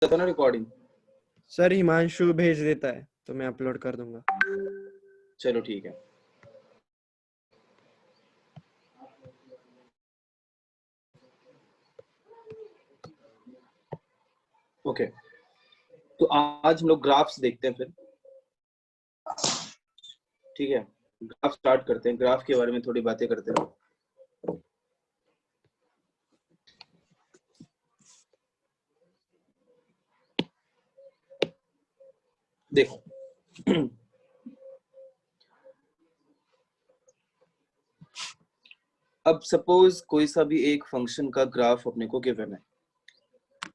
था ना recording. Sir Himanshu भेज देता है तो मैं अपलोड कर दूंगा। चलो ठीक है। ओके, तो आज हम लोग ग्राफ्स देखते हैं फिर। ठीक है, ग्राफ स्टार्ट करते हैं, ग्राफ के बारे में थोड़ी बातें करते हैं। देखो अब सपोज कोई सा भी एक फंक्शन का ग्राफ अपने को गिवन है,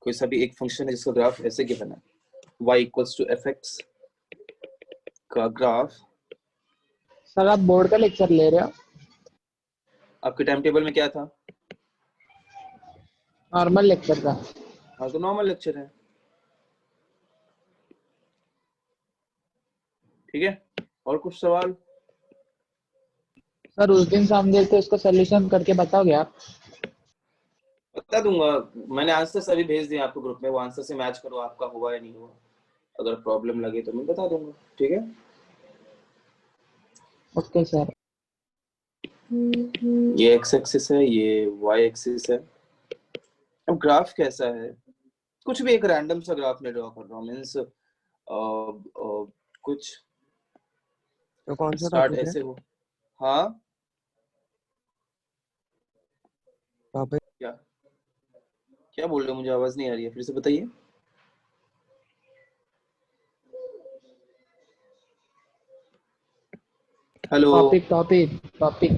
कोई सा भी एक फंक्शन है जिसका ग्राफ ऐसे गिवन है, y इक्वल्स टू fx का ग्राफ। सर आप बोर्ड का लेक्चर ले रहे हो? आपके टाइम टेबल में क्या था? नॉर्मल लेक्चर का। हाँ तो नॉर्मल लेक्चर है, ठीक है। और कुछ सवाल? सर उस दिन शाम देर थे, उसका सोल्यूशन करके बताओगे आप? बता दूंगा, मैंने आंसर सभी भेज दिए आपको ग्रुप में, वो आंसर से मैच करो आपका हुआ या नहीं हुआ। अगर प्रॉब्लम लगे तो मैं बता दूंगा, ठीक है। Okay sir. ये एक्स एक्सिस है, ये वाई एक्सिस है। अब ग्राफ कैसा है? कुछ भी एक रैंडम सा ग्राफ मैं ड्रॉ कर रहा हूँ, मीन्स कुछ तो कौन सा स्टार्ट टॉपिक है? ऐसे हो। हाँ टॉपिक क्या क्या बोल रहे हो? मुझे आवाज नहीं आ रही है, फिर से बताइए। Hello. Topic topic topic.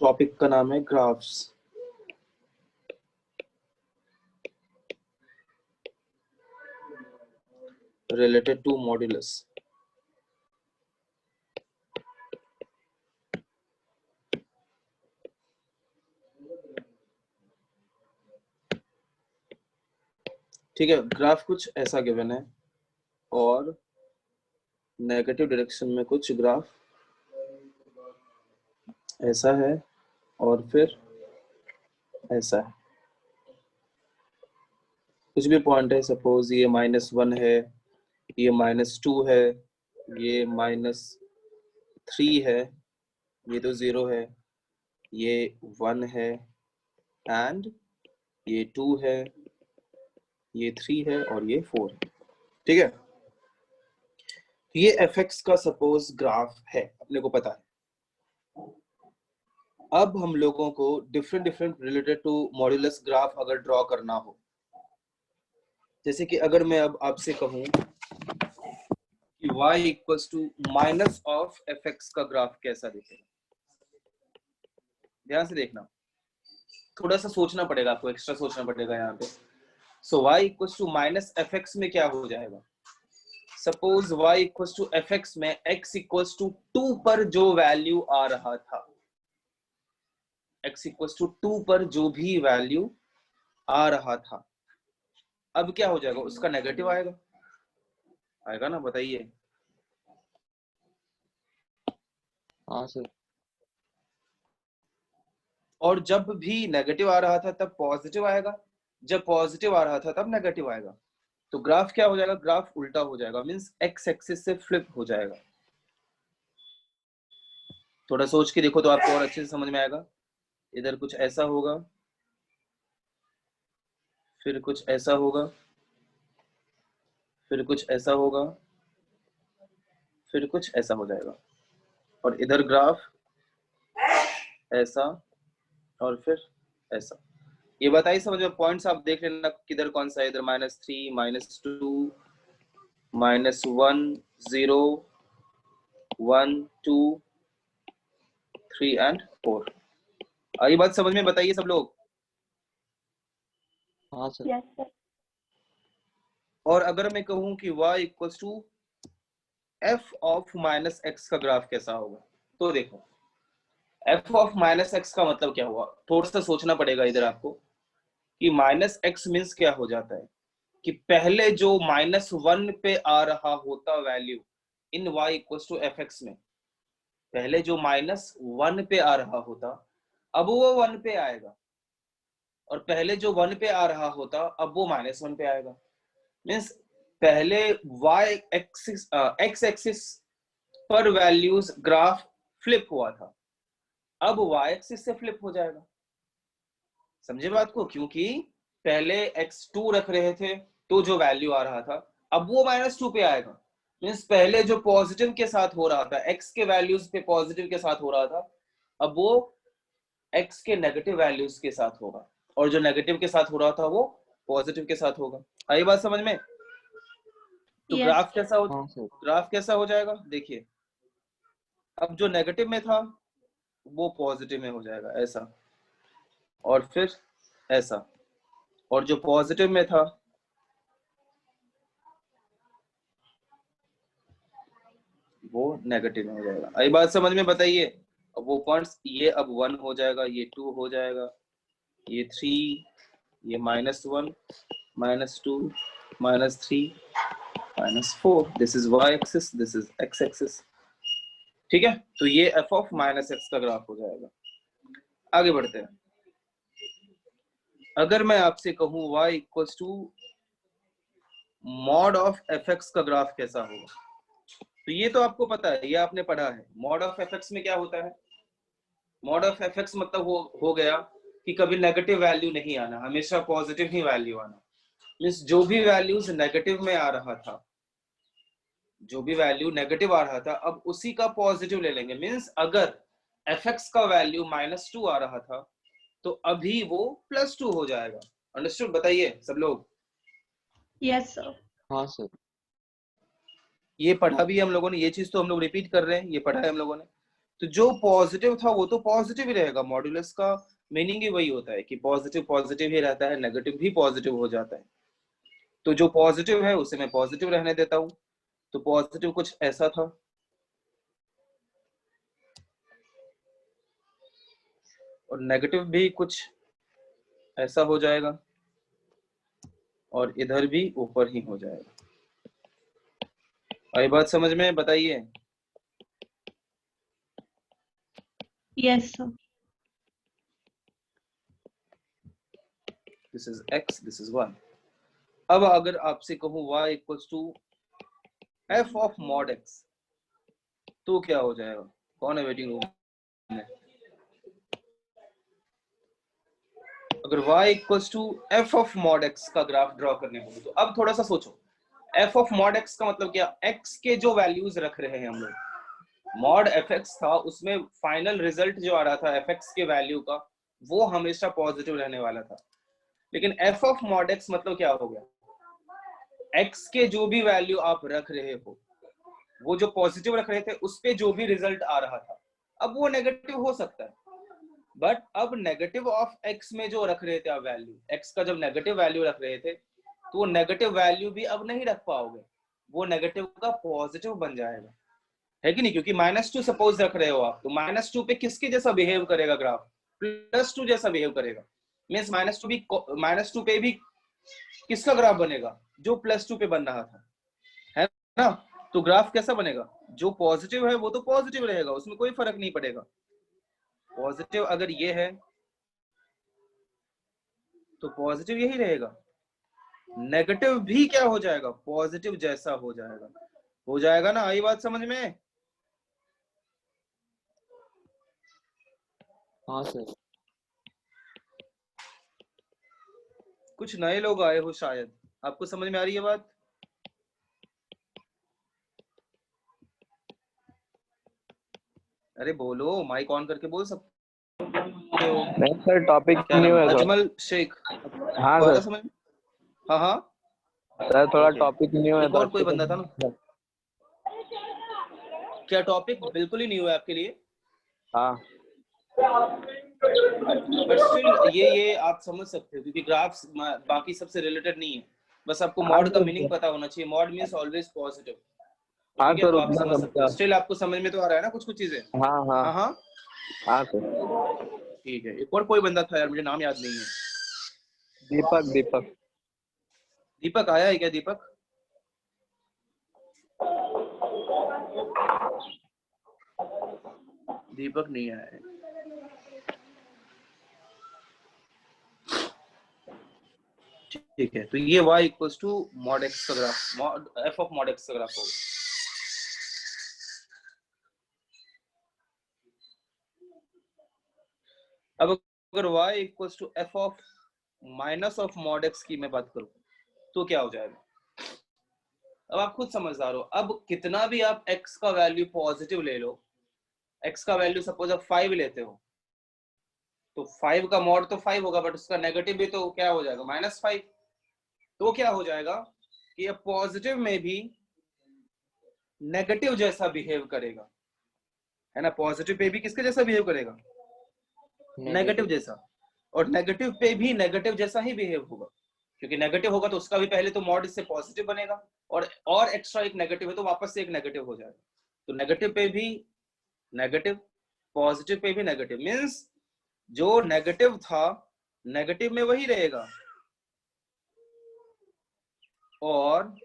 Topic का नाम है ग्राफ्स। Related to modulus. ठीक है, ग्राफ कुछ ऐसा गिवन है और नेगेटिव डायरेक्शन में कुछ ग्राफ ऐसा है और फिर ऐसा है। कुछ भी पॉइंट है, सपोज ये -1 है, ये -2 है, ये -3 है, ये तो 0 है, ये 1 है, एंड ये 2 है, ये 3 है और ये 4 है, ठीक है। ये fx का सपोज ग्राफ है, अपने को पता है। अब हम लोगों को different different related to modulus graph अगर ड्रॉ करना हो, जैसे कि अगर मैं अब आपसे कहूं कि y equals to minus of fx का ग्राफ कैसा दिखेगा, ध्यान से देखना, थोड़ा सा सोचना पड़ेगा आपको, एक्स्ट्रा सोचना पड़ेगा यहाँ पे। So y equals to minus fx में क्या हो जाएगा? Suppose y equals to fx में x इक्वल्स टू 2 पर जो वैल्यू आ रहा था, x इक्वल्स टू 2 पर जो भी वैल्यू आ रहा था, अब क्या हो जाएगा? उसका नेगेटिव आएगा, आएगा ना, बताइए। हाँ सर। और जब भी नेगेटिव आ रहा था तब पॉजिटिव आएगा, जब पॉजिटिव आ रहा था तब नेगेटिव आएगा। तो ग्राफ क्या हो जाएगा? ग्राफ उल्टा हो जाएगा, मींस एक्स एक्सिस से फ्लिप हो जाएगा। थोड़ा सोच के देखो तो आपको और अच्छे से समझ में आएगा। इधर कुछ ऐसा होगा, फिर कुछ ऐसा होगा, फिर कुछ ऐसा होगा, फिर कुछ ऐसा हो जाएगा, और इधर ग्राफ ऐसा और फिर ऐसा। ये बताइए समझ में, पॉइंट्स आप देख लेना किधर कौन सा है। इधर -3, -2, -1, 0, 1, 2, 3 एंड 4। ये बात समझ में? बताइए सब लोग। हाँ सर। Yes sir. और अगर मैं कहूं कि y equals to f of -x का ग्राफ कैसा होगा, तो देखो f ऑफ -x का मतलब क्या हुआ, थोड़ा सा सोचना पड़ेगा इधर आपको कि -x मींस क्या हो जाता है कि पहले जो -1 पे आ रहा होता value in y equals to fx में, पहले जो -1 पे आ रहा होता, अब वो 1 पे आएगा, और पहले जो 1 पे आ रहा होता अब वो -1 पे आएगा। मीन्स पहले x एक्सिस पर वैल्यूज ग्राफ फ्लिप हुआ था, अब y एक्सिस से फ्लिप हो जाएगा। समझे बात को? क्योंकि पहले x2 रख रहे थे तो जो वैल्यू आ रहा था अब वो -2 पे आएगा। मीन्स पहले जो पॉजिटिव के साथ हो रहा था, x के वैल्यूज पे पॉजिटिव के साथ हो रहा था, अब वो x के नेगेटिव वैल्यूज के साथ होगा, और जो नेगेटिव के साथ हो रहा था वो पॉजिटिव के साथ होगा। आई बात समझ में? तो ग्राफ कैसा हो, हाँ सर। ग्राफ कैसा हो जाएगा? देखिए अब जो नेगेटिव में था वो पॉजिटिव में हो जाएगा ऐसा, और फिर ऐसा, और जो पॉजिटिव में था वो नेगेटिव में हो जाएगा। आई बात समझ में? बताइए। अब वो पॉइंट्स, ये अब 1 हो जाएगा, ये 2 हो जाएगा, ये 3, ये -1, -2, -3, -4। This is y axis, this is x axis. ठीक है, तो ये f ऑफ -x का ग्राफ हो जाएगा। आगे बढ़ते हैं। अगर मैं आपसे कहूं y equals to mod of fx का ग्राफ कैसा होगा, तो ये तो आपको पता है, ये आपने पढ़ा है। मॉड ऑफ fx में क्या होता है? मॉड ऑफ fx मतलब हो गया कि कभी नेगेटिव वैल्यू नहीं आना, हमेशा पॉजिटिव ही वैल्यू आना। मीन्स जो भी वैल्यूज नेगेटिव में आ रहा था, जो भी वैल्यू नेगेटिव आ रहा था अब उसी का पॉजिटिव ले लेंगे। मीन्स अगर fx का वैल्यू -2 आ रहा था तो अभी वो +2 हो जाएगा। अंडरस्टूड? बताइए सब लोग। Yes sir. हाँ सर। ये पढ़ा भी है हम लोगों ने, ये चीज तो हम लोग रिपीट कर रहे हैं, ये पढ़ा है हम लोगों ने। तो जो पॉजिटिव था वो तो पॉजिटिव ही रहेगा। मॉड्यूलस का मीनिंग ही वही होता है कि पॉजिटिव पॉजिटिव ही रहता है, नेगेटिव भी पॉजिटिव हो जाता है। तो जो पॉजिटिव है उसे मैं पॉजिटिव रहने देता हूं। तो पॉजिटिव कुछ ऐसा था, और नेगेटिव भी कुछ ऐसा हो जाएगा, और इधर भी ऊपर ही हो जाएगा। आई बात समझ में? बताइए। Yes sir. This is x, this is y। अब अगर आपसे कहूं y equals to f of mod x, तो क्या हो जाएगा? कौन है वेटिंग रूम में? अगर y equals to f of mod x का ग्राफ ड्रॉ करने हो तो अब थोड़ा सा सोचो। f ऑफ मॉड x का मतलब क्या? x के जो वैल्यूज रख रहे हैं हम लोग, मॉड fx था उसमें फाइनल रिजल्ट जो आ रहा था fx के वैल्यू का वो हमेशा पॉजिटिव रहने वाला था। लेकिन f ऑफ मॉड x मतलब क्या हो गया? x के जो भी वैल्यू आप रख रहे हो, वो जो पॉजिटिव रख रहे थे उस पे जो भी रिजल्ट आ रहा था अब वो नेगेटिव हो सकता है। बट अब नेगेटिव ऑफ x में जो रख रहे थे आप वैल्यू, x का जब नेगेटिव वैल्यू रख रहे थे तो वो नेगेटिव वैल्यू भी अब नहीं रख पाओगे, वो नेगेटिव का पॉजिटिव बन जाएगा, है कि नहीं? क्योंकि -2 सपोज रख रहे हो आप, तो -2 पे किसके जैसा बिहेव करेगा ग्राफ? +2 जैसा बिहेव करेगा। मीन्स -2 पे भी किसका ग्राफ बनेगा? जो +2 पे बन रहा था, है ना? तो ग्राफ कैसा बनेगा? जो पॉजिटिव है वो तो पॉजिटिव रहेगा, उसमें कोई फर्क नहीं पड़ेगा। पॉजिटिव अगर ये है तो पॉजिटिव यही रहेगा। नेगेटिव भी क्या हो जाएगा? पॉजिटिव जैसा हो जाएगा। हो जाएगा ना? आई बात समझ में? हाँ सर। कुछ नए लोग आए हो शायद, आपको समझ में आ रही है बात? अरे बोलो, माइक ऑन करके बोल सकते हो। नहीं सर, टॉपिक क्या न्यू नाम? है सर। अजमल शेख। हाँ बात सर। समझ में? हाँ हाँ, सर थोड़ा ओके। टॉपिक न्यू है एक तो और कोई अच्छे बंदा था ना? से। क्या टॉपिक बिल्कुल ही न्यू है आपके लिए? हाँ बट स्टिल ये आप समझ सकते हो क्योंकि ग्राफ्स बाकी सबसे रिलेटेड नहीं है। बस आपको हाँ मॉड का मीनिंग सर। पता होना चाहिए। Mod means always positive. हाँ ठीक है, सर, तो आप उतना समझ सकते हो। समझा। स्टिल आपको समझ में तो आ रहा है ना कुछ कुछ चीजें? हाँ हाँ हाँ हाँ, हाँ सर। ठीक है। एक और कोई बंदा था यार, मुझे नाम याद नहीं है। दीपक दीपक। दीपक आया है क्या? दीपक दीपक नहीं आया है। ठीक है, तो ये y equals to mod x का graph, mod f of mod x का ग्राफ होगा। अब अगर y equals to f of minus of mod x की मैं बात करूं तो क्या हो जाएगा? अब आप खुद समझदार हो। अब कितना भी आप x का वैल्यू पॉजिटिव ले लो, x का वैल्यू सपोज आप 5 लेते हो, तो 5 का मॉड तो 5 होगा, बट उसका नेगेटिव भी तो क्या हो जाएगा? -5। तो क्या हो जाएगा कि ये पॉजिटिव में भी नेगेटिव जैसा बिहेव करेगा, है ना? पॉजिटिव पे भी किसके जैसा बिहेव करेगा? नेगेटिव जैसा। और नेगेटिव पे भी नेगेटिव जैसा ही बिहेव होगा, क्योंकि नेगेटिव होगा तो उसका भी पहले तो मॉड इससे पॉजिटिव बनेगा, और एक्स्ट्रा एक नेगेटिव है तो वापस से एक नेगेटिव हो जाएगा। तो नेगेटिव पे भी नेगेटिव, पॉजिटिव पे भी नेगेटिव, मींस जो नेगेटिव था नेगेटिव में वही रहेगा, और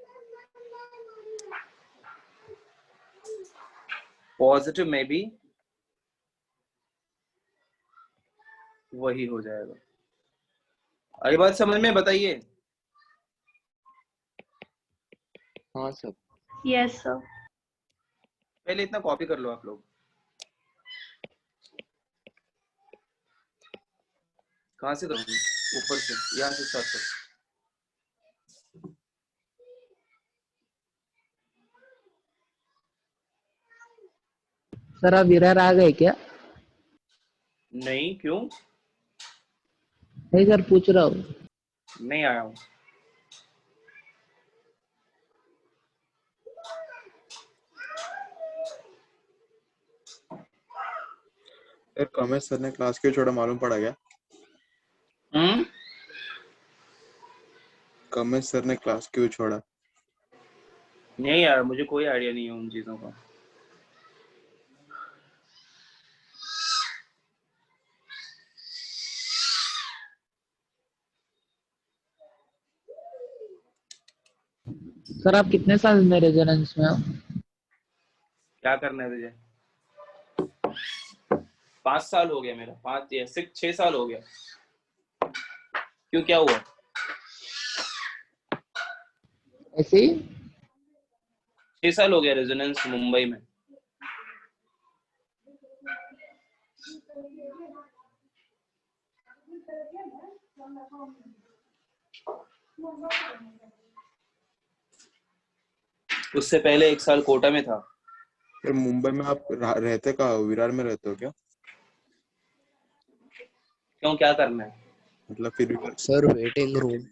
पॉजिटिव में भी वही हो जाएगा। अरे बात समझ में? बताइए। हाँ सर। Yes, sir. पहले इतना कॉपी कर लो आप लोग। कहाँ से करोगे? ऊपर से, यहाँ से स्टार्ट करो। सर आप विरार आ गए क्या? नहीं, क्यों? नहीं सर, पूछ रहा हूँ। नहीं आया हूँ। यार कॉमर्स सर ने क्लास क्यों छोड़ा, मालूम पड़ा क्या? कॉमर्स सर ने क्लास क्यों छोड़ा? नहीं यार, मुझे कोई आइडिया नहीं है उन चीजों का। सर आप कितने साल में रेजोनेंस में हो? क्या करना है तुझे? 5 साल हो गया मेरा, 5 या 6 साल हो गया। क्यों, क्या हुआ? ऐसे ही? 6 साल हो गया रेजोनेंस मुंबई में। उससे पहले 1 साल कोटा में था। फिर मुंबई में आप रहते कहाँ हो? विरार में रहते हो क्या? क्यों, क्या करना है? मतलब फिर सर वेटिंग रूम।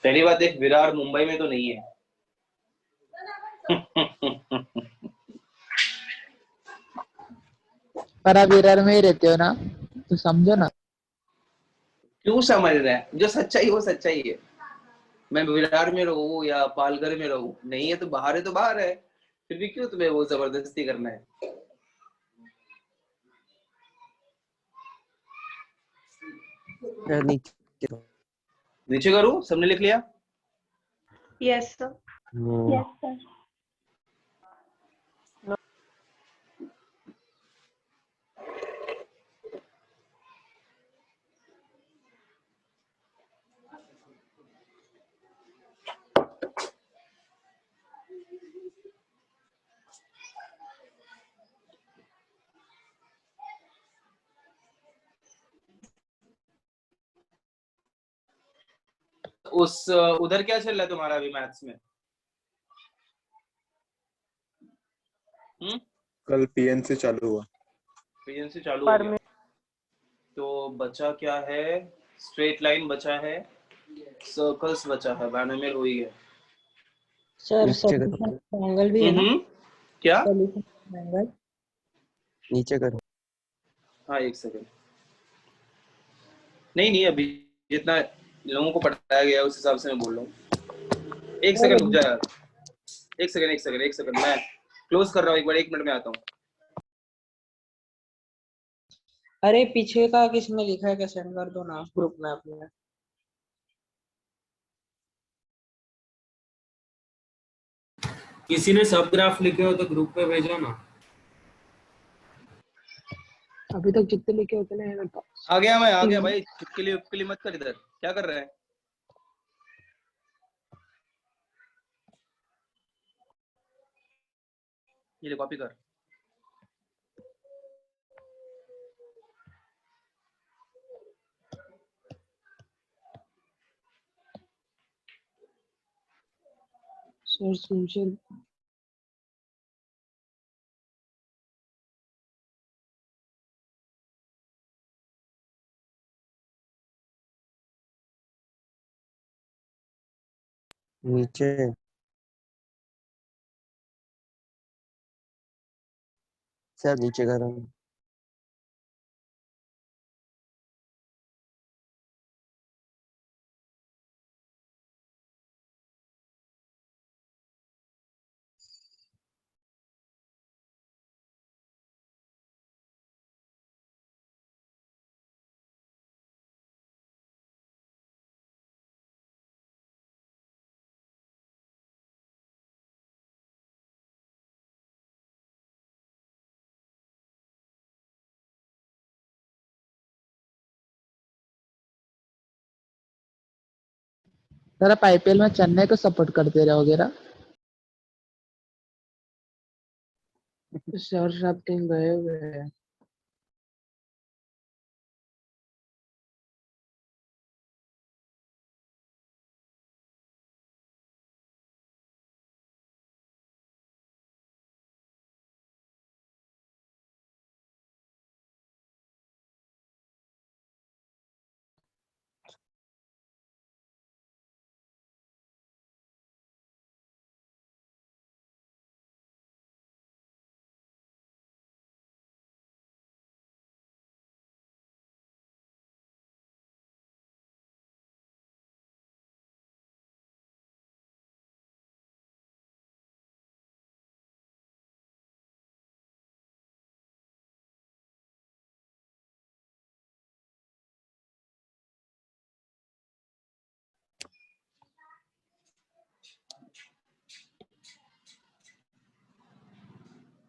पहली बात, एक विरार मुंबई में तो नहीं है। पर आप विरार में ही रहते हो ना, तो समझो ना। क्यों समझ रहे हैं? जो सच्चाई वो सच्चाई है। मैं विरार में रहूं या पालघर में रहूं, नहीं है तो बाहर है तो बाहर है। फिर भी क्यों तुम्हें वो जबरदस्ती करना है? नीचे करूं? सबने लिख लिया? Yes, sir. Yes, sir. उधर क्या चल रहा है तुम्हारा अभी मैथ्स में? कल पीएनसी चालू हुआ। पीएनसी चालू हो गया, तो बचा क्या है? स्ट्रेट लाइन बचा है, सर्कल्स बचा है, बायनोमियल हो ही गया। सर सॉल्यूशन ट्रायंगल भी है ना? क्या? सॉल्यूशन ट्रायंगल नीचे करो। हाँ, एक सेकंड। नहीं, अभी जितना लोगों को पढ़ाया गया उस हिसाब से मैं बोल रहा हूँ। एक सेकंड रुक जा यार, एक सेकंड, मैं क्लोज कर रहा हूँ एक बार, 1 मिनट में आता हूँ। अरे पीछे का किसने लिखा है क्या, सेंड कर दो ना ग्रुप में अपने। किसी ने सब ग्राफ लिखे हो तो ग्रुप पे भेजो ना। अभी तक जितने लिखे उतने हैं मेरे पास। आ गया भाई, चुटकुली मत कर इधर, क्या कर रहा है? ये ले कॉपी कर। सर सिंचर नीचे सर, नीचे कर रहा हूँ। सर आप आईपीएल में चेन्नई को सपोर्ट करते रहोगे ना? सर साहब कहीं गए हुए हैं।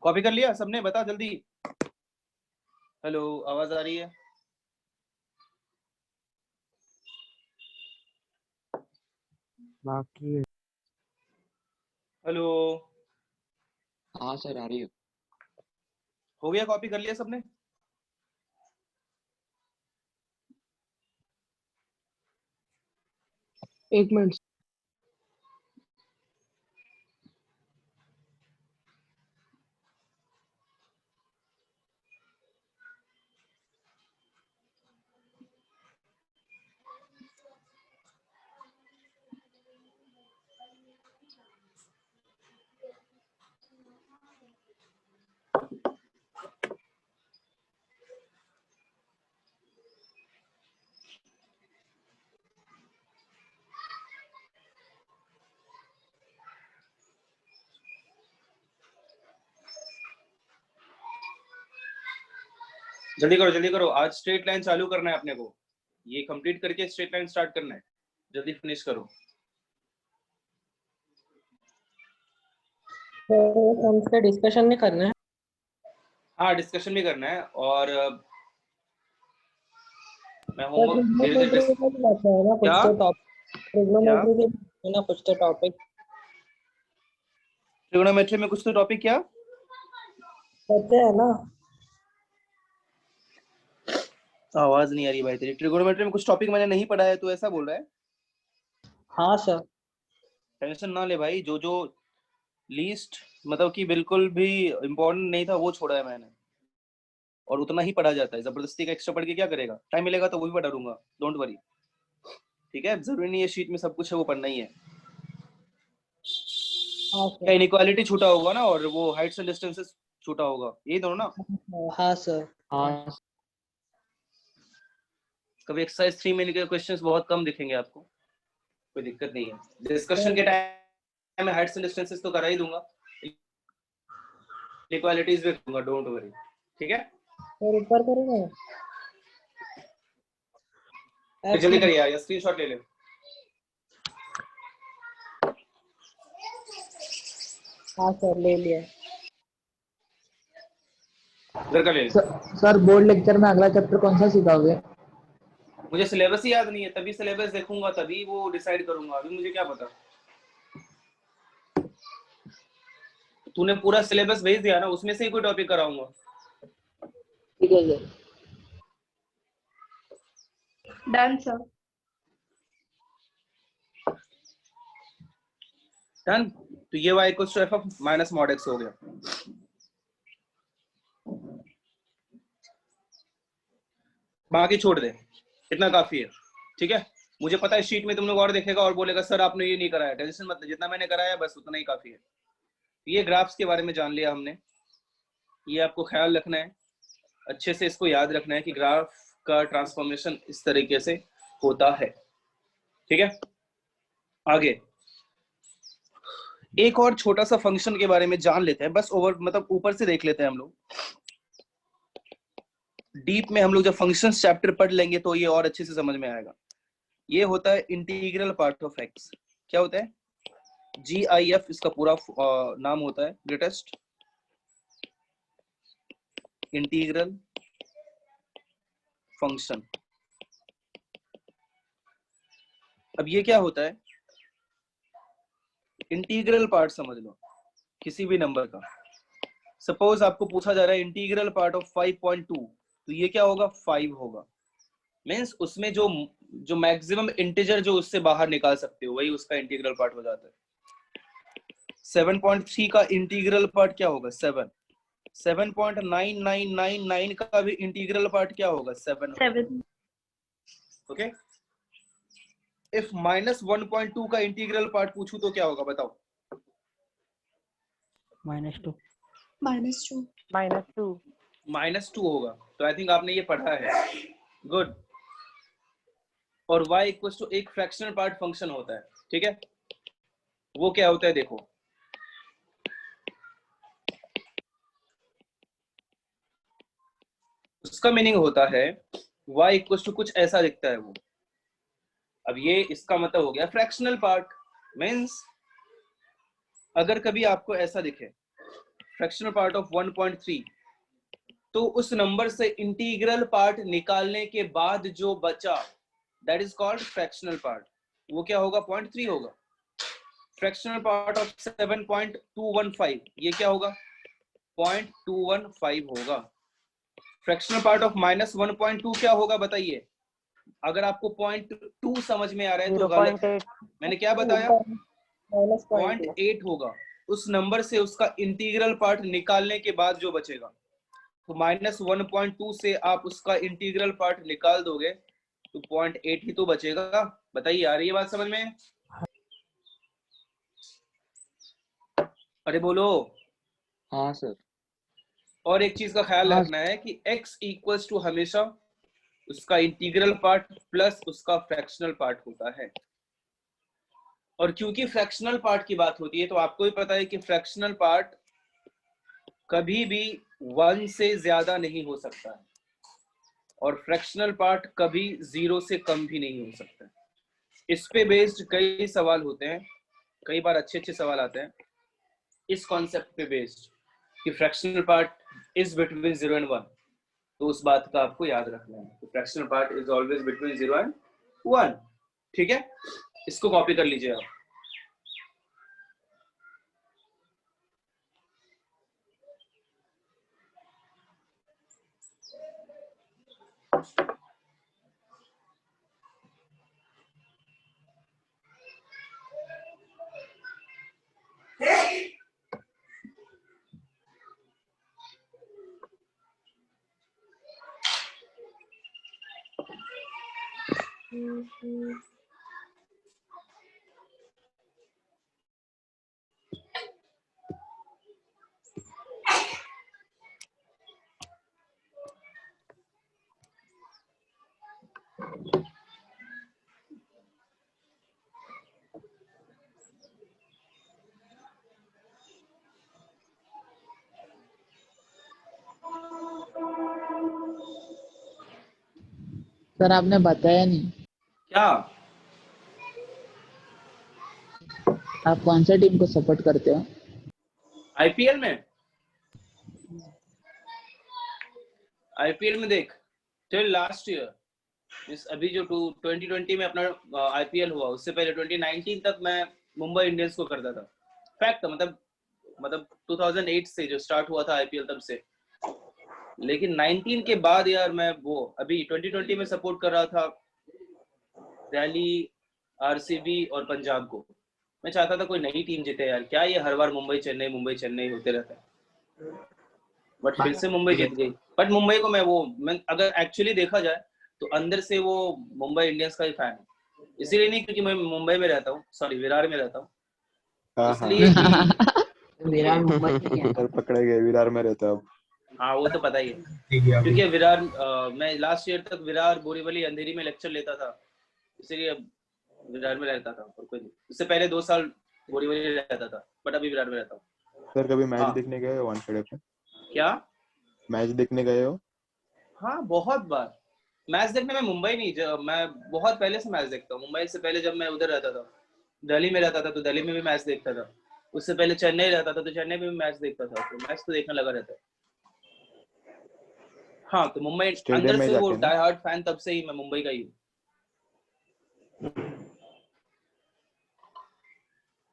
कॉपी कर लिया सबने? बता जल्दी। हेलो, आवाज आ रही है? बाकी है। हेलो, हाँ सर, आ रही है। हो गया? कॉपी कर लिया सबने? एक मिनट। जल्दी करो, आज स्ट्रेट लाइन चालू करना है अपने को। ये कंप्लीट करके स्ट्रेट लाइन स्टार्ट करना है। जल्दी फिनिश करो। तो हमसे डिस्कशन नहीं करना है। हाँ, डिस्कशन भी करना है। और मैं तो होमवर्क धीरे ट्रिग्नोमेट्री धीरे। में भी रहता है ना कुछ क्या तो टॉपिक। क्या ट्रिग्नोमेट्री के भी है ना कुछ तो टॉपिक। ट्रिगोनोमेट्री में कुछ तो टॉपिक क्या? कहते हैं ना। आवाज नहीं आ रही भाई तेरी। ट्रिगोनोमेट्री में कुछ टॉपिक मैंने नहीं पढ़ा है, तो ऐसा बोल रहा है? हाँ सर। टेंशन ना ले भाई, जो जो लीस्ट मतलब कि बिल्कुल भी इम्पोर्टेंट नहीं था वो छोड़ा है मैंने। और उतना ही पढ़ा जाता है। जबरदस्ती का एक्स्ट्रा पढ़ के क्या करेगा? टाइम मिलेगा तो वो भी पढ़ा दूंगा, डोंट वरी। ठीक है, जरूरी नहीं है शीट में सब कुछ है वो पढ़ना ही है। हाँ क्या सर। इनइक्वालिटी छूटा होगा ना, और वो हाइट्स एंड डिस्टेंसेस छूटा होगा, यही दोनों ना? हाँ सर। हाँ कभी एक्सरसाइज 3 में के क्वेश्चंस बहुत कम दिखेंगे आपको, कोई दिक्कत नहीं है। डिस्कशन के टाइम में हाइट्स एंड डिस्टेंसेस तो करा ही दूंगा, इनइक्वालिटीज भी दूंगा, डोंट वरी। ठीक है, सर ऊपर करेंगे। तो जल्दी करिए यार, स्क्रीनशॉट ले ले। हाँ सर ले लिया। इधर का ले ले। सर बोर्ड लेक्चर में अगला चैप्टर कौन सा सिखाओगे? मुझे सिलेबस ही याद नहीं है, तभी सिलेबस देखूंगा तभी वो डिसाइड करूंगा, अभी मुझे क्या पता। तूने पूरा सिलेबस भेज दिया ना, उसमें से ही कोई टॉपिक कराऊंगा। ठीक है सर। Done, sir. डन। तो ये y equals to f of minus mod x हो गया। बाकी छोड़ दे, इतना काफी है। ठीक है, मुझे पता है शीट में तुम लोग और देखेगा और बोलेगा सर आपने ये नहीं कराया। टेंशन मत ले, जितना मैंने कराया बस उतना ही काफी है। ये ग्राफ्स के बारे में जान लिया हमने, ये आपको ख्याल रखना है, अच्छे से इसको याद रखना है कि ग्राफ का ट्रांसफॉर्मेशन इस तरीके से होता है। ठीक है, आगे एक और छोटा सा फंक्शन के बारे में जान लेते हैं, बस ओवर मतलब ऊपर से देख लेते हैं हम लोग। डीप में हम लोग जब फंक्शंस चैप्टर पढ़ लेंगे तो ये और अच्छे से समझ में आएगा। ये होता है इंटीग्रल पार्ट ऑफ एक्स। क्या होता है? GIF इसका पूरा नाम होता है, ग्रेटेस्ट इंटीग्रल फंक्शन। अब ये क्या होता है? इंटीग्रल पार्ट समझ लो किसी भी नंबर का। सपोज आपको पूछा जा रहा है इंटीग्रल पार्ट ऑफ 5.2, तो ये क्या होगा? 5 होगा। मीन्स उसमें जो मैक्सिमम इंटीजर जो उससे बाहर निकाल सकते हो वही उसका इंटीग्रल पार्ट हो जाता है। 7.3 का इंटीग्रल पार्ट क्या होगा? 7। 7.9999 का भी इंटीग्रल पार्ट क्या होगा? 7। 7. ओके, इफ -1.2 का इंटीग्रल पार्ट पूछूं तो क्या होगा बताओ? -2 -2 होगा। तो आई थिंक आपने ये पढ़ा है, गुड। और y इक्वल्स टू एक फ्रैक्शनल पार्ट फंक्शन होता है। ठीक है, वो क्या होता है देखो, उसका मीनिंग होता है y इक्वल्स टू कुछ ऐसा दिखता है वो। अब ये इसका मतलब हो गया फ्रैक्शनल पार्ट। मीन्स अगर कभी आपको ऐसा दिखे फ्रैक्शनल पार्ट ऑफ 1.3, तो उस नंबर से इंटीग्रल पार्ट निकालने के बाद जो बचा that is called fractional part. वो क्या होगा? 0.3 होगा। फ्रैक्शनल पार्ट ऑफ 7.215 ये क्या होगा? 0.215 होगा। फ्रैक्शनल पार्ट ऑफ -1.2 क्या होगा बताइए? अगर आपको 0.2 समझ में आ रहा है तो गलत है। मैंने क्या बताया? 0.8 होगा। उस नंबर से उसका इंटीग्रल पार्ट निकालने के बाद जो बचेगा, तो -1.2 से आप उसका इंटीग्रल पार्ट निकाल दोगे तो 0.8 ही तो बचेगा। बताइए, आ रही है बात समझ में? अरे बोलो। हाँ सर। और एक चीज का ख्याल रखना है कि x इक्वल्स टू हमेशा उसका इंटीग्रल पार्ट प्लस उसका फ्रैक्शनल पार्ट होता है। और क्योंकि फ्रैक्शनल पार्ट की बात होती है तो आपको भी पता है कि फ्रैक्शनल पार्ट कभी भी 1 से ज्यादा नहीं हो सकता है, और फ्रैक्शनल पार्ट कभी 0 से कम भी नहीं हो सकता। इस पे बेस्ड कई सवाल होते हैं, कई बार अच्छे अच्छे सवाल आते हैं इस कॉन्सेप्ट पे बेस्ड कि fractional part is between 0 and 1। तो उस बात का आपको याद रखना है, fractional part is always between 0 and 1। ठीक है, इसको कॉपी कर लीजिए आप। सर आपने बताया नहीं, क्या? आप कौन सा टीम को सपोर्ट करते हो? आईपीएल में देख, टिल लास्ट ईयर, इस अभी जो 2020 में अपना आईपीएल हुआ, उससे पहले 2019 तक मैं मुंबई इंडियंस को करता था। फैक्ट, मतलब 2008 से जो स्टार्ट हुआ था आईपीएल तब से। लेकिन 19 के बाद यार मैं वो अभी 2020 में सपोर्ट कर रहा था दिल्ली, आरसीबी और पंजाब को। मैं चाहता था कोई नई टीम जीते यार, क्या ये हर बार मुंबई चेन्नई होते रहता है। बट फिर से मुंबई जीत गई। बट मुंबई को मैं अगर एक्चुअली देखा जाए तो अंदर से वो मुंबई इंडियंस का ही फैन हूँ। इसीलिए नहीं क्योंकि मैं मुंबई में रहता हूँ, सॉरी विरार में रहता हूँ, हाँ इसलिए कि विरार मुंबई में ही है। सर पकड़े गए, विरार में रहता अब। हाँ वो तो पता ही है, क्योंकि विरार मैं लास्ट ईयर तक विरार, बोरीवली, अंधेरी में लेक्चर लेता था, इसीलिए विरार में रहता था। और कोई नहीं, उससे पहले 2 साल बोरीवली रहता था, बट अभी विरार में रहता हूँ। सर कभी मैच हाँ। देखने गए हो वानखेड़े पे? क्या? मैच देखने गए हो? हाँ बहुत बार। मैच देखने में मुंबई नहीं, मैं बहुत पहले से मैच देखता हूँ। मुंबई से पहले जब मैं उधर रहता था, दिल्ली में रहता था, तो दिल्ली में भी मैच देखता था। उससे पहले चेन्नई रहता था, तो चेन्नई में भी मैच देखता था। तो मैच तो देखने लगा रहता है। हाँ, तो मुंबई स्टेडियम अंदर में से वो जाके ना? डाई हार्ड फैन तब से ही मैं मुंबई का ही हूँ।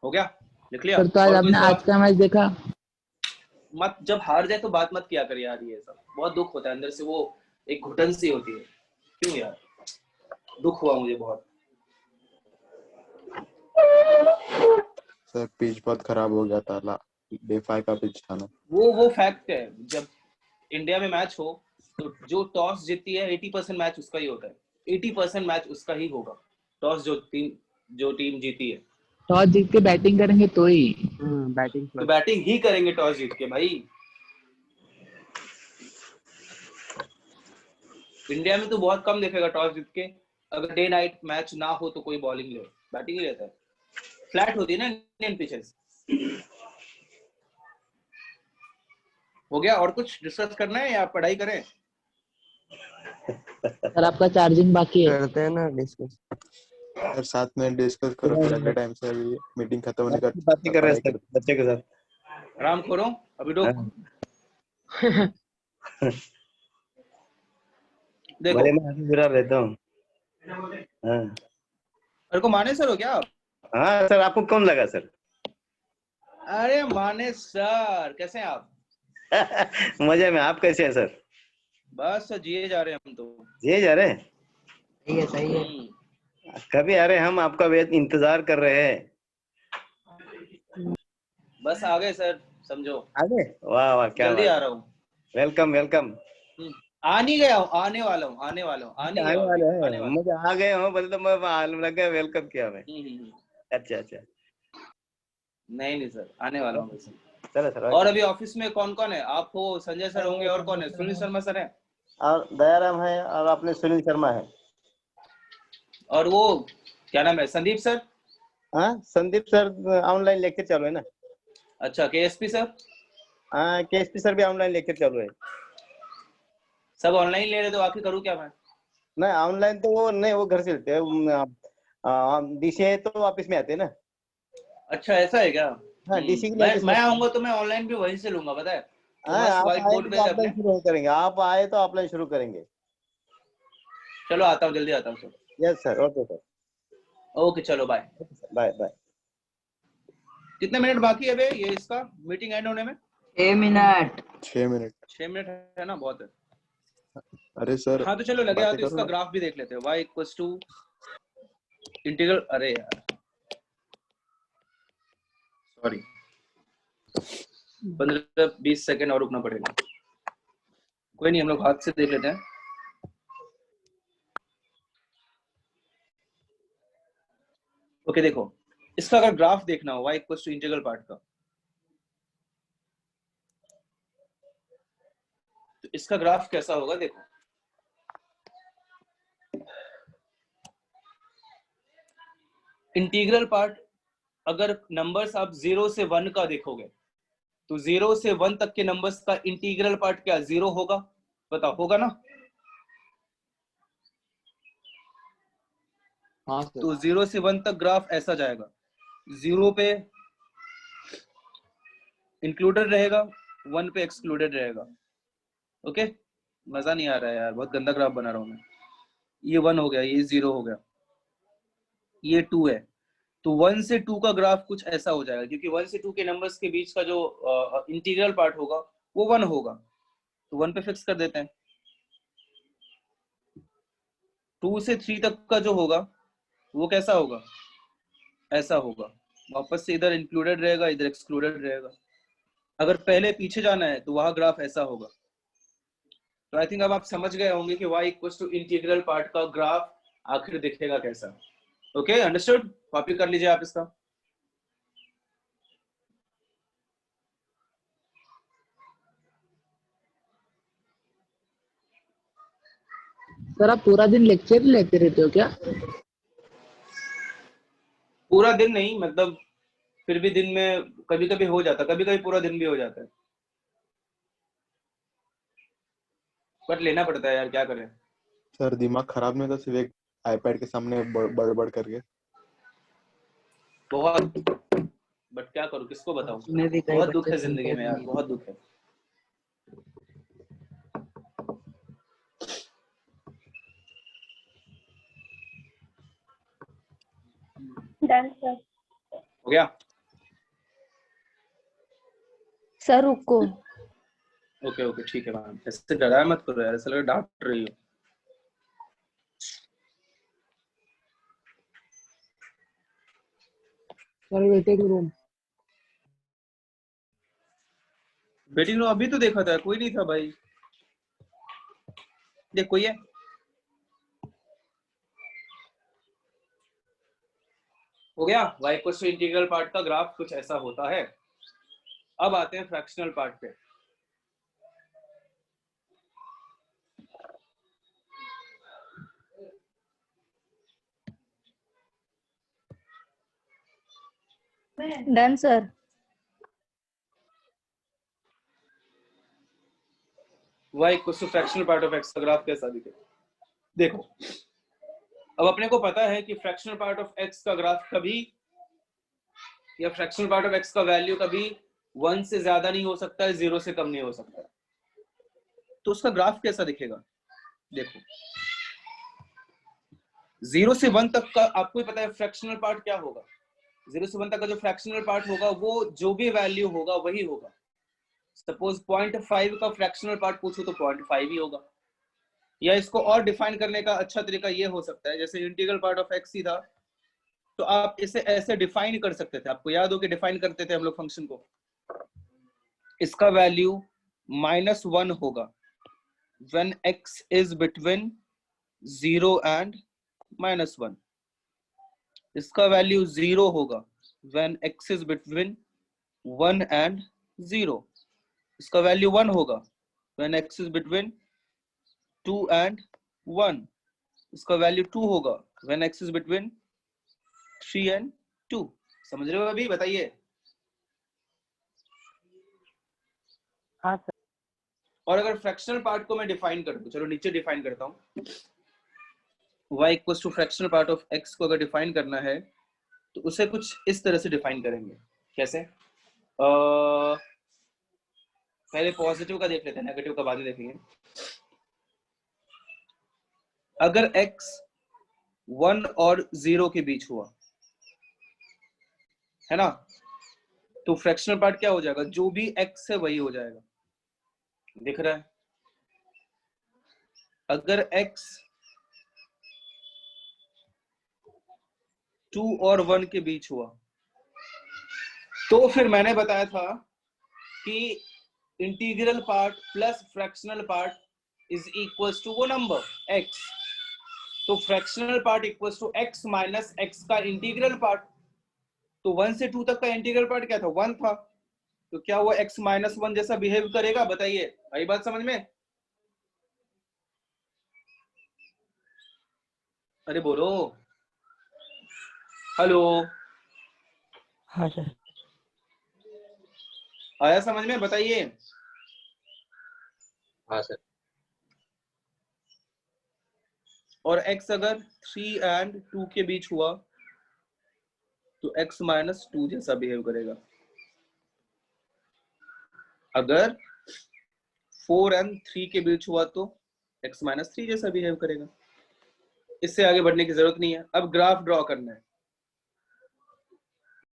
हो गया, लिख लिया? सर तो आज और कोई आपने सवाल? आज का मैच देखा? मत, जब हार जाए तो बात मत किया कर यार, ये सब बहुत दुख होता है अंदर से, वो एक घुटन सी होती है। क्यों यार, दुख हुआ मुझे बहुत। सर पिच बहुत खराब हो गया था, डे 5 का पिच था ना। वो फैक्ट है, जब इंडिया में मैच हो तो जो टॉस जीतती है 80% मैच उसका ही होता है। 80% मैच उसका ही होगा। टॉस जो टीम जीती है, टॉस जीत के बैटिंग करेंगे तो ही। बैटिंग तो बैटिंग ही करेंगे टॉस जीत के भाई। इंडिया में तो बहुत कम देखेगा टॉस जीत के, अगर डे नाइट मैच ना हो तो कोई बॉलिंग ले, बैटिंग ही लेता है। फ्लैट होती है ना इंडियन पिचेस। हो गया? और कुछ डिस्कस करना है या पढ़ाई करें? सर आपका चार्जिंग बाकी है। करते हैं ना डिस्कस। सर 7 मिनट डिस्कस करो, फिर अगले टाइम से अभी मीटिंग खत्म होने का बातें कर रहे पढ़ाई हैं करते सर बच्चे के साथ। आराम करो अभी रुक। देखो, भले मैं हंसी जुड़ा रहता हूँ। हाँ मेरे को माने सर हो क्या आप? हाँ सर, आपको कौन लगा सर? अरे माने सर, कैसे हैं आप? मजे में। आप कैसे हैं सर? बस जिए जा रहे हैं हम तो। जी जा रहे हैं। सही है सही है। कभी आ रहे? हम आपका वेट इंतजार कर रहे हैं। बस आ गए सर, समझो। आगे? वाह वाह, क्या जल्दी आ बात। रहा हूँ। Welcome welcome. आ नहीं गया हूँ, आने वाला हूँ, आने वाला हूँ, आने आने गया हूँ वाले अभी, आने हैं? वाला मुझे आ गए हो बोले तो मैं मालूम लग गया, वेलकम किया मैं। हूँ। अच्छा अच्छा, नहीं सर, आने वाला हूँ वैसे। चलो सर। और अभी ऑफिस में कौन कौन है? आप हो, संजय सर होंगे, और कौन है? सुनील शर्मा सर है, और दयाराम है, और अपने सुनील शर्मा है। और वो क्या नाम है, संदीप सर? हाँ संदीप सर ऑनलाइन लेक्चर चालू है ना। अच्छा, केएसपी सर? हाँ केएसपी सर भी ऑनलाइन लेक्चर चालू है। सब ऑनलाइन ले रहे तो आखिर करूँ क्या मैं? नहीं ऑनलाइन तो वो नहीं, वो घर से लेते हैं। डीसी तो ऑफिस में आते हैं ना। अच्छा ऐसा है क्या? हाँ डीसी की लाइसेंस। मैं आऊंगा तो मैं ऑनलाइन भी वहीं से लूंगा, पता है? तो हाँ मस्त आप व्हाइट आए बोर्ड तो पे ऑफलाइन अपने। शुरू करेंगे। आप आए तो ऑफलाइन शुरू करेंगे। चलो आता हूँ, जल्दी आता हूँ sir. Yes sir, okay sir. Okay चलो बाय। Bye bye. कितने मिनट बाकी है बे ये इसका मीटिंग एंड होने में? 6 मिनट। 6 मिनट। 6 मिनट है ना, बहुत है। अरे सर हाँ तो चलो लगे बातें तो करो इसका ना। ग्राफ भी देख लेते हैं। y इक्वल्स टू इंटीग्रल, अरे यार सॉरी, 15-20 सेकंड और रुकना पड़ेगा। कोई नहीं, हम लोग हाथ से देख लेते हैं। ओके देखो, इसका अगर ग्राफ देखना हो y equals to integral part का, तो इसका ग्राफ कैसा होगा देखो। इंटीग्रल पार्ट, अगर नंबर्स आप 0 से 1 का देखोगे तो 0 से 1 तक के नंबर्स का इंटीग्रल पार्ट क्या 0 होगा? बताओ, होगा ना? हाँ सर। तो 0 से 1 तक ग्राफ ऐसा जाएगा। 0 पे इंक्लूडेड रहेगा, 1 पे एक्सक्लूडेड रहेगा। ओके, मजा नहीं आ रहा है यार, बहुत गंदा ग्राफ बना रहा हूँ मैं। ये 1 हो गया, ये 0 हो गया, ये 2 है। तो 1 से 2 का ग्राफ कुछ ऐसा हो जाएगा, क्योंकि 1 से 2 के नंबर्स के बीच का जो इंटीग्रल पार्ट होगा वो 1 होगा, तो 1 पे फिक्स कर देते हैं। 2 से 3 तक का जो होगा वो कैसा होगा, ऐसा होगा, वापस से इधर इंक्लूडेड रहेगा, इधर एक्सक्लूडेड रहेगा। अगर पहले पीछे जाना है तो वहां ग्राफ ऐसा होगा। तो आई थिंक अब आप समझ गए होंगे कि y equals to integral part का ग्राफ आखिर दिखेगा कैसा। Okay, understood? कॉपी कर लीजिए आप इसका। सर आप पूरा दिन लेक्चर लेते रहते हो क्या? पूरा दिन नहीं, मतलब फिर भी दिन में कभी कभी हो जाता, कभी कभी पूरा दिन भी हो जाता है, बट लेना पड़ता है यार, क्या करें। सर दिमाग खराब नहीं होता सिर्फ एक आईपैड के सामने बड़ करके? बहुत, बट क्या करूं, किसको बताऊं, उसमें भी कई बहुत दुख है बच्चे जिंदगी सुनते में यार, नहीं। बहुत दुख है। Done sir. हो गया? सर रुको। ओके ओके ठीक है मैम, ऐसे डराया मत करो यार, ऐसा लग रहा है डांट रही हो। Sir waiting room. Waiting room अभी तो देखा था, कोई नहीं था भाई। देख कोई है? हो गया। y equals to integral part का ग्राफ कुछ ऐसा होता है। अब आते हैं फ्रैक्शनल पार्ट पे। Done sir. y equals to fractional part of x का ग्राफ कैसा दिखे। देखो, अब अपने को पता है कि फ्रैक्शनल पार्ट ऑफ x का ग्राफ कभी, या फ्रैक्शनल पार्ट ऑफ x का वैल्यू कभी 1 से ज्यादा नहीं हो सकता है, 0 से कम नहीं हो सकता है। तो उसका ग्राफ कैसा दिखेगा? देखो, 0 से 1 तक का आपको ही पता है फ्रैक्शनल पार्ट क्या होगा। 0 से 1 तक का जो फ्रैक्शनल पार्ट होगा वो जो भी वैल्यू होगा वही होगा। सपोज 0.5 का फ्रैक्शनल पार्ट पूछो तो 0.5 ही होगा। या इसको और डिफाइन करने का अच्छा तरीका ये हो सकता है, जैसे इंटीग्रल पार्ट ऑफ x ही था, तो आप इसे ऐसे डिफाइन कर सकते थे। आपको याद हो कि डिफाइन करते थे हम लोग फंक्शन को, इसका वैल्यू -1 होगा when x is between 0 and -1। इसका वैल्यू 0 होगा when x is between 1 and 0। इसका वैल्यू 1 होगा when x is between 2 and 1। इसका वैल्यू 2 होगा when x is between 3 and 2। समझ रहे हो अभी? बताइए। हाँ सर। और अगर फ्रैक्शनल पार्ट को मैं डिफाइन कर दूं, चलो नीचे डिफाइन करता हूं। y equals to fractional part of x को अगर डिफाइन करना है तो उसे कुछ इस तरह से डिफाइन करेंगे। कैसे? पहले पॉजिटिव का देख लेते हैं, नेगेटिव का बाद में देखेंगे। अगर x 1 और 0 के बीच हुआ है ना, तो फ्रैक्शनल पार्ट क्या हो जाएगा? जो भी x है वही हो जाएगा। दिख रहा है? अगर x 2 और 1 के बीच हुआ तो फिर मैंने बताया था कि integral part plus fractional part is equals to वो नंबर x। तो fractional part equals to x minus x का इंटीग्रल पार्ट। तो 1 से 2 तक का इंटीग्रल पार्ट क्या था? 1 था। तो क्या वो x माइनस 1 जैसा बिहेव करेगा? बताइए, आई बात समझ में? अरे बोलो, हेलो, हाँ सर। आया समझ में? बताइए। हाँ सर। और x अगर 3 and 2 के बीच हुआ तो x माइनस 2 जैसा बिहेव करेगा। अगर 4 and 3 के बीच हुआ तो x - 3 जैसा बिहेव करेगा। इससे आगे बढ़ने की जरूरत नहीं है। अब ग्राफ ड्रॉ करना है।